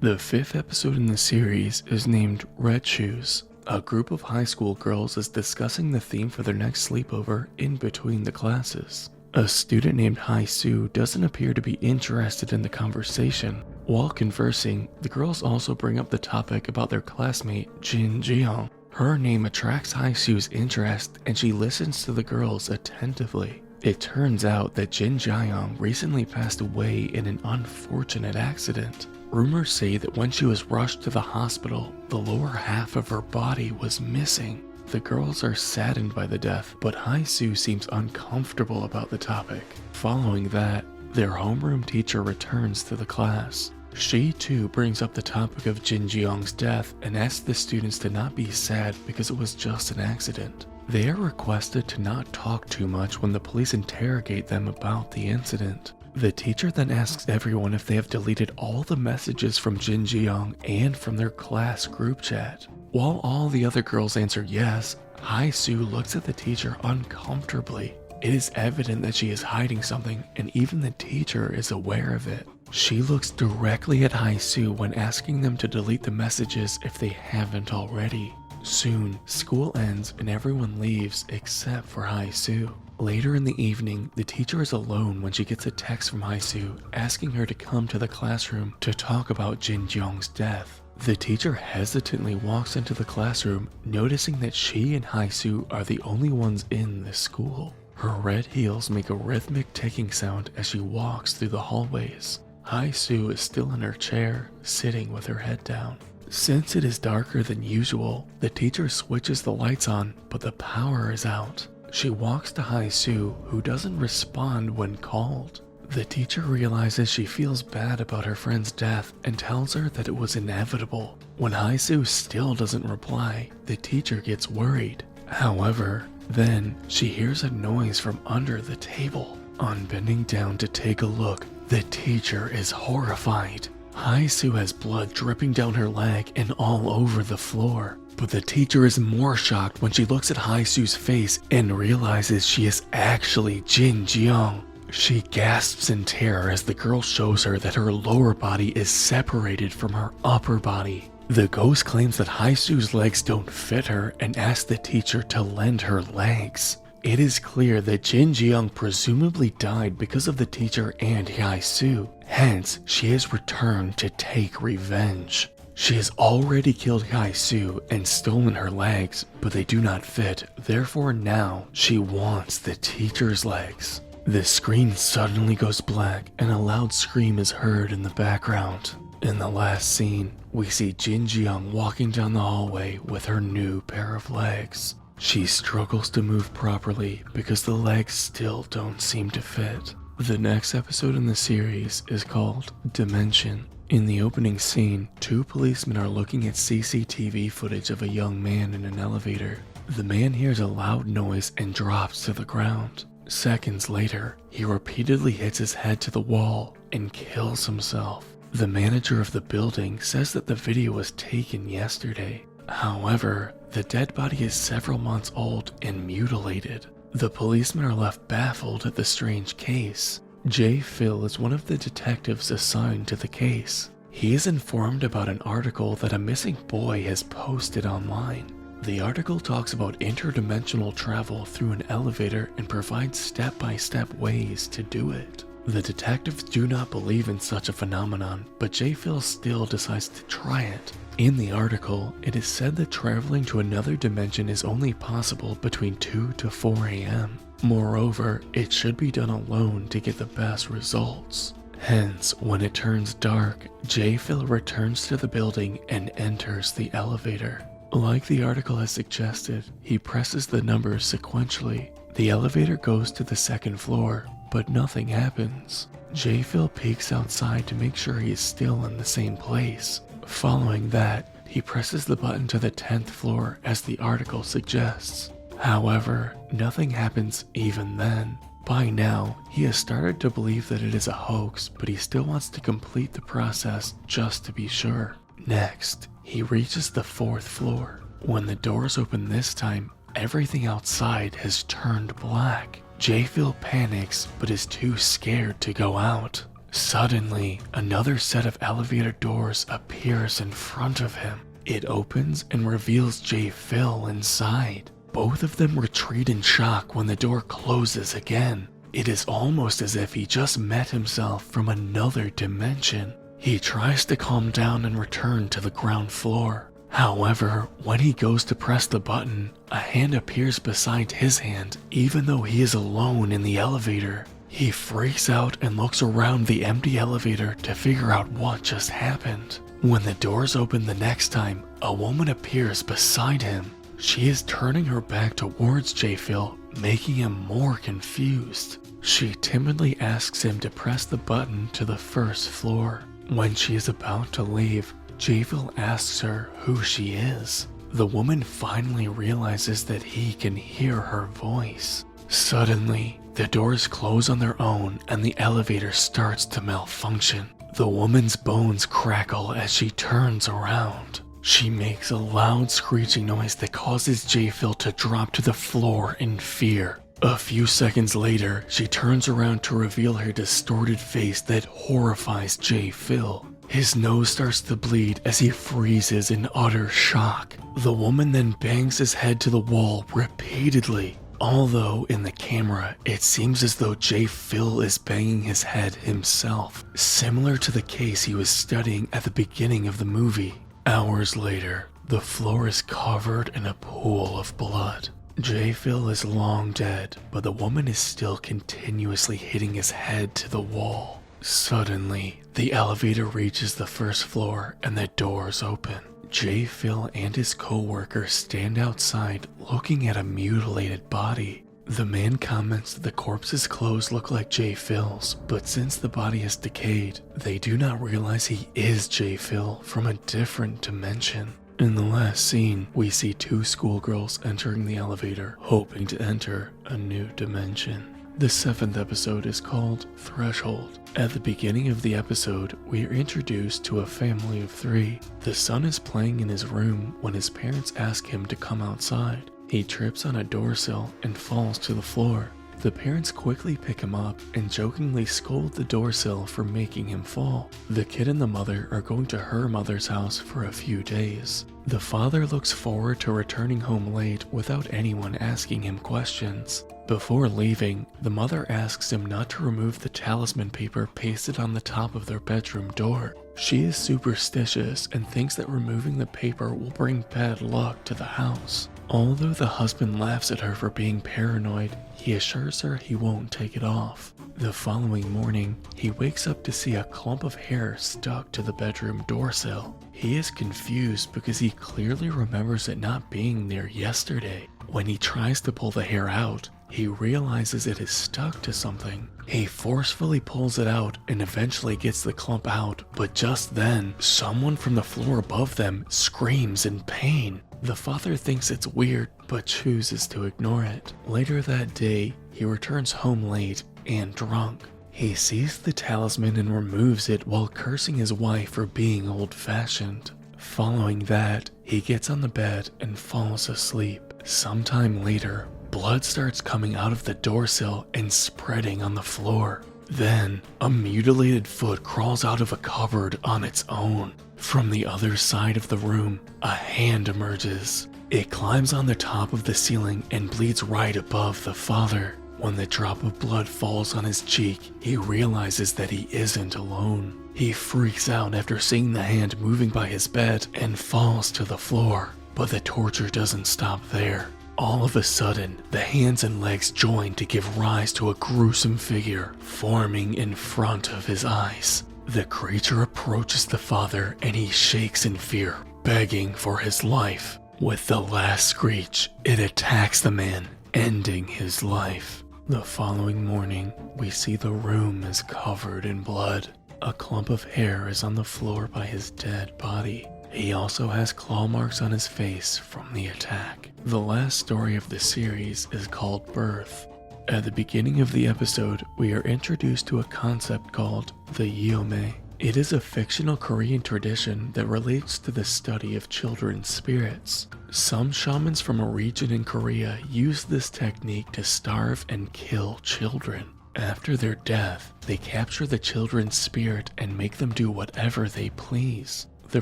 The fifth episode in the series is named Red Shoes. A group of high school girls is discussing the theme for their next sleepover in between the classes. A student named Hai Su doesn't appear to be interested in the conversation. While conversing, the girls also bring up the topic about their classmate Jin Jiyoung. Her name attracts Hai Su's interest and she listens to the girls attentively. It turns out that Jin Jiyoung recently passed away in an unfortunate accident. Rumors say that when she was rushed to the hospital, the lower half of her body was missing. The girls are saddened by the death, but Hai Su seems uncomfortable about the topic. Following that, their homeroom teacher returns to the class. She too brings up the topic of Jin Jiyoung's death and asks the students to not be sad because it was just an accident. They are requested to not talk too much when the police interrogate them about the incident. The teacher then asks everyone if they have deleted all the messages from Jin Jiyoung and from their class group chat. While all the other girls answer yes, Hai Su looks at the teacher uncomfortably. It is evident that she is hiding something, and even the teacher is aware of it. She looks directly at Hai Su when asking them to delete the messages if they haven't already. Soon, school ends and everyone leaves except for Hai Su. Later in the evening, the teacher is alone when she gets a text from Hai Su asking her to come to the classroom to talk about Jin Jiyoung's death. The teacher hesitantly walks into the classroom, noticing that she and Hai Su are the only ones in the school. Her red heels make a rhythmic ticking sound as she walks through the hallways. Hai Su is still in her chair, sitting with her head down. Since it is darker than usual, the teacher switches the lights on, but the power is out. She walks to Hai Su, who doesn't respond when called. The teacher realizes she feels bad about her friend's death and tells her that it was inevitable. When Hai Su still doesn't reply, the teacher gets worried. However, then she hears a noise from under the table. On bending down to take a look, the teacher is horrified. Hai Su has blood dripping down her leg and all over the floor. But the teacher is more shocked when she looks at Hai Su's face and realizes she is actually Jin Jiyoung. She gasps in terror as the girl shows her that her lower body is separated from her upper body. The ghost claims that Hai Su's legs don't fit her and asks the teacher to lend her legs. It is clear that Jin Jiyoung presumably died because of the teacher and Hai Su. Hence, she has returned to take revenge. She has already killed Hai Su and stolen her legs, but they do not fit, therefore now she wants the teacher's legs. The screen suddenly goes black and a loud scream is heard in the background. In the last scene, we see Jin Jiyoung walking down the hallway with her new pair of legs. She struggles to move properly because the legs still don't seem to fit. The next episode in the series is called Dimension. In the opening scene, two policemen are looking at CCTV footage of a young man in an elevator. The man hears a loud noise and drops to the ground. Seconds later, he repeatedly hits his head to the wall and kills himself. The manager of the building says that the video was taken yesterday. However, the dead body is several months old and mutilated. The policemen are left baffled at the strange case. J. Phil is one of the detectives assigned to the case. He is informed about an article that a missing boy has posted online. The article talks about interdimensional travel through an elevator and provides step-by-step ways to do it. The detectives do not believe in such a phenomenon, but J. Phil still decides to try it. In the article, it is said that traveling to another dimension is only possible between 2 to 4 a.m. Moreover, it should be done alone to get the best results. Hence, when it turns dark, J. Phil returns to the building and enters the elevator. Like the article has suggested, he presses the numbers sequentially. The elevator goes to the second floor, but nothing happens. J. Phil peeks outside to make sure he is still in the same place. Following that, he presses the button to the 10th floor as the article suggests. However, nothing happens even then. By now, he has started to believe that it is a hoax, but he still wants to complete the process just to be sure. Next, he reaches the 4th floor. When the doors open this time, everything outside has turned black. J. Phil panics, but is too scared to go out. Suddenly, another set of elevator doors appears in front of him. It opens and reveals J-Phil inside. Both of them retreat in shock when the door closes again. It is almost as if he just met himself from another dimension. He tries to calm down and return to the ground floor. However, when he goes to press the button, a hand appears beside his hand, even though he is alone in the elevator. He freaks out and looks around the empty elevator to figure out what just happened. When the doors open the next time, a woman appears beside him. She is turning her back towards J-Phil, making him more confused. She timidly asks him to press the button to the first floor. When she is about to leave, J-Phil asks her who she is. The woman finally realizes that he can hear her voice. Suddenly, the doors close on their own and the elevator starts to malfunction. The woman's bones crackle as she turns around. She makes a loud screeching noise that causes J-Phil to drop to the floor in fear. A few seconds later, she turns around to reveal her distorted face that horrifies J-Phil. His nose starts to bleed as he freezes in utter shock. The woman then bangs his head to the wall repeatedly. Although in the camera, it seems as though J-Phil is banging his head himself, similar to the case he was studying at the beginning of the movie. Hours later, the floor is covered in a pool of blood. J-Phil is long dead, but the woman is still continuously hitting his head to the wall. Suddenly, the elevator reaches the first floor and the doors open. J-Phil and his co-worker stand outside looking at a mutilated body. The man comments that the corpse's clothes look like J-Phil's, but since the body has decayed, they do not realize he is J-Phil from a different dimension. In the last scene, we see two schoolgirls entering the elevator, hoping to enter a new dimension. The 7th episode is called Threshold. At the beginning of the episode, we are introduced to a family of 3. The son is playing in his room when his parents ask him to come outside. He trips on a door sill and falls to the floor. The parents quickly pick him up and jokingly scold the door sill for making him fall. The kid and the mother are going to her mother's house for a few days. The father looks forward to returning home late without anyone asking him questions. Before leaving, the mother asks him not to remove the talisman paper pasted on the top of their bedroom door. She is superstitious and thinks that removing the paper will bring bad luck to the house. Although the husband laughs at her for being paranoid, he assures her he won't take it off. The following morning, he wakes up to see a clump of hair stuck to the bedroom door sill. He is confused because he clearly remembers it not being there yesterday. When he tries to pull the hair out, he realizes it is stuck to something. He forcefully pulls it out and eventually gets the clump out, but just then, someone from the floor above them screams in pain. The father thinks it's weird, but chooses to ignore it. Later that day, he returns home late and drunk. He sees the talisman and removes it while cursing his wife for being old-fashioned. Following that, he gets on the bed and falls asleep. Sometime later, blood starts coming out of the door sill and spreading on the floor. Then, a mutilated foot crawls out of a cupboard on its own. From the other side of the room, a hand emerges. It climbs on the top of the ceiling and bleeds right above the father. When the drop of blood falls on his cheek, he realizes that he isn't alone. He freaks out after seeing the hand moving by his bed and falls to the floor. But the torture doesn't stop there. All of a sudden, the hands and legs join to give rise to a gruesome figure forming in front of his eyes. The creature approaches the father and he shakes in fear, begging for his life. With the last screech, it attacks the man, ending his life. The following morning, we see the room is covered in blood. A clump of hair is on the floor by his dead body. He also has claw marks on his face from the attack. The last story of the series is called Birth. At the beginning of the episode, we are introduced to a concept called the Yeome. It is a fictional Korean tradition that relates to the study of children's spirits. Some shamans from a region in Korea use this technique to starve and kill children. After their death, they capture the children's spirit and make them do whatever they please. The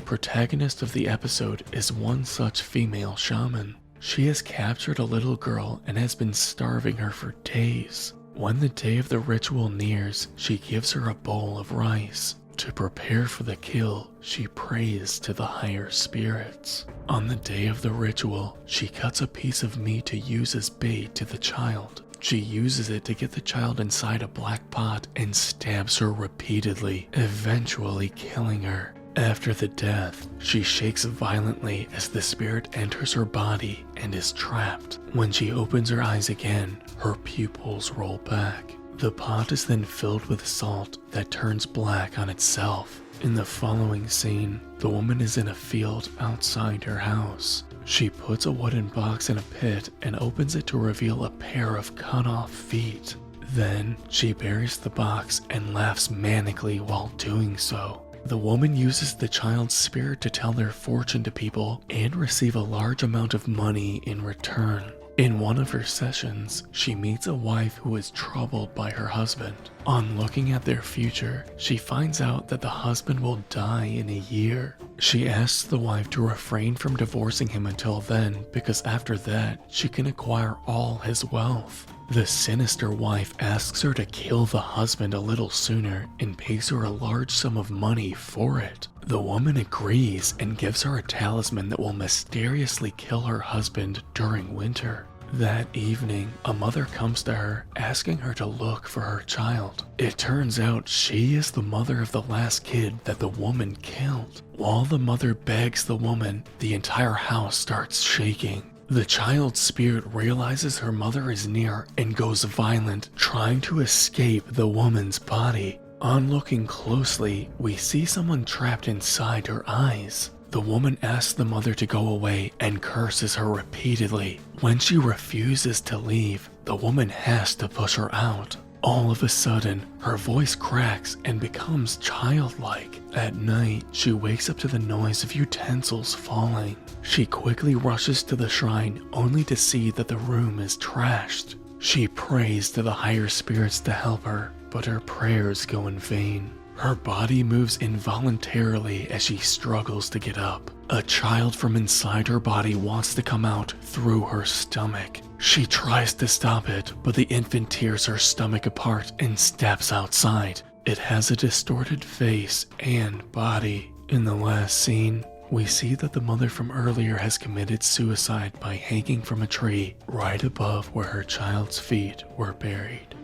protagonist of the episode is one such female shaman. She has captured a little girl and has been starving her for days. When the day of the ritual nears, she gives her a bowl of rice. To prepare for the kill, she prays to the higher spirits. On the day of the ritual, she cuts a piece of meat to use as bait to the child. She uses it to get the child inside a black pot and stabs her repeatedly, eventually killing her. After the death, she shakes violently as the spirit enters her body and is trapped. When she opens her eyes again, her pupils roll back. The pot is then filled with salt that turns black on itself. In the following scene, the woman is in a field outside her house. She puts a wooden box in a pit and opens it to reveal a pair of cut-off feet. Then, she buries the box and laughs manically while doing so. The woman uses the child's spirit to tell their fortune to people and receive a large amount of money in return. In one of her sessions, she meets a wife who is troubled by her husband. On looking at their future, she finds out that the husband will die in a year. She asks the wife to refrain from divorcing him until then because after that, she can acquire all his wealth. The sinister wife asks her to kill the husband a little sooner and pays her a large sum of money for it. The woman agrees and gives her a talisman that will mysteriously kill her husband during winter. That evening, a mother comes to her asking her to look for her child. It turns out she is the mother of the last kid that the woman killed. While the mother begs the woman, the entire house starts shaking. The child's spirit realizes her mother is near and goes violent, trying to escape the woman's body. On looking closely, we see someone trapped inside her eyes. The woman asks the mother to go away and curses her repeatedly. When she refuses to leave, the woman has to push her out. All of a sudden, her voice cracks and becomes childlike. At night, she wakes up to the noise of utensils falling. She quickly rushes to the shrine only to see that the room is trashed. She prays to the higher spirits to help her, but her prayers go in vain. Her body moves involuntarily as she struggles to get up. A child from inside her body wants to come out through her stomach. She tries to stop it, but the infant tears her stomach apart and steps outside. It has a distorted face and body. In the last scene, we see that the mother from earlier has committed suicide by hanging from a tree right above where her child's feet were buried.